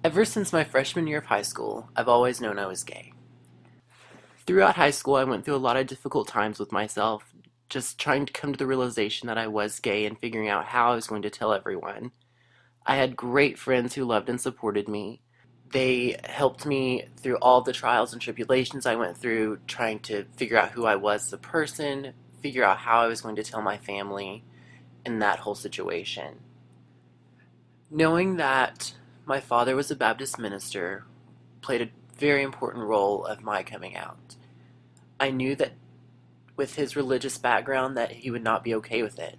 Ever since my freshman year of high school, I've always known I was gay. Throughout high school, I went through a lot of difficult times with myself, just trying to come to the realization that I was gay and figuring out how I was going to tell everyone. I had great friends who loved and supported me. They helped me through all the trials and tribulations I went through, trying to figure out who I was as a person, figure out how I was going to tell my family in that whole situation. Knowing that my father was a Baptist minister played a very important role of my coming out. I knew that with his religious background that he would not be okay with it.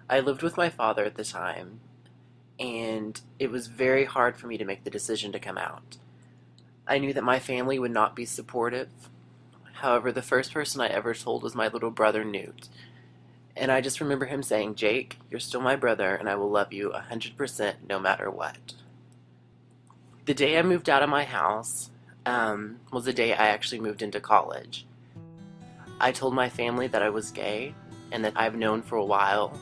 I lived with my father at the time, and it was very hard for me to make the decision to come out. I knew that my family would not be supportive. However, the first person I ever told was my little brother Newt. And I just remember him saying, "Jake, you're still my brother, and I will love you 100% no matter what." The day I moved out of my house was the day I actually moved into college. I told my family that I was gay and that I've known for a while.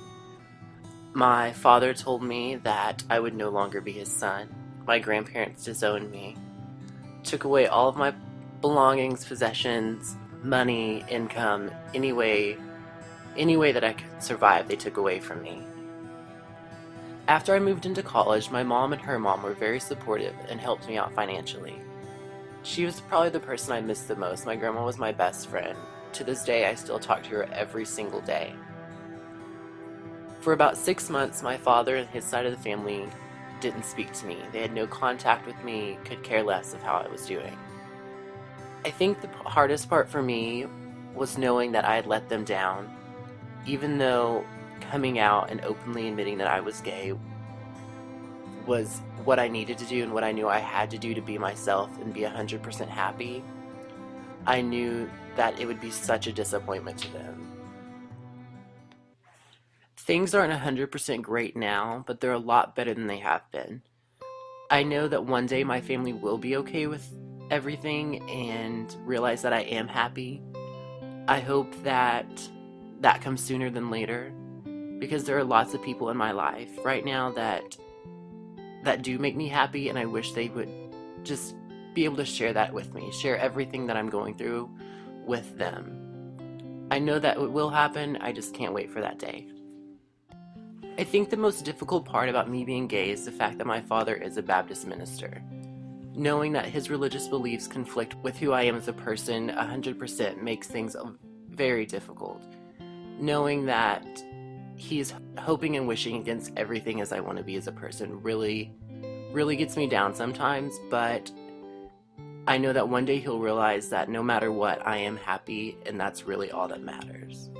My father told me that I would no longer be his son. My grandparents disowned me, took away all of my belongings, possessions, money, income, any way that I could survive, they took away from me. After I moved into college, my mom and her mom were very supportive and helped me out financially. She was probably the person I missed the most. My grandma was my best friend. To this day, I still talk to her every single day. For about 6 months, my father and his side of the family didn't speak to me. They had no contact with me, could care less of how I was doing. I think the hardest part for me was knowing that I had let them down, even though coming out and openly admitting that I was gay was what I needed to do and what I knew I had to do to be myself and be 100% happy. I knew that it would be such a disappointment to them. Things aren't 100% great now, but they're a lot better than they have been. I know that one day my family will be okay with everything and realize that I am happy. I hope that that comes sooner than later, because there are lots of people in my life right now that do make me happy, and I wish they would just be able to share that with me, share everything that I'm going through with them. I know that it will happen, I just can't wait for that day. I think the most difficult part about me being gay is the fact that my father is a Baptist minister. Knowing that his religious beliefs conflict with who I am as a person 100% makes things very difficult. Knowing that he's hoping and wishing against everything as I want to be as a person really gets me down sometimes, but I know that one day he'll realize that no matter what, I am happy, and that's really all that matters.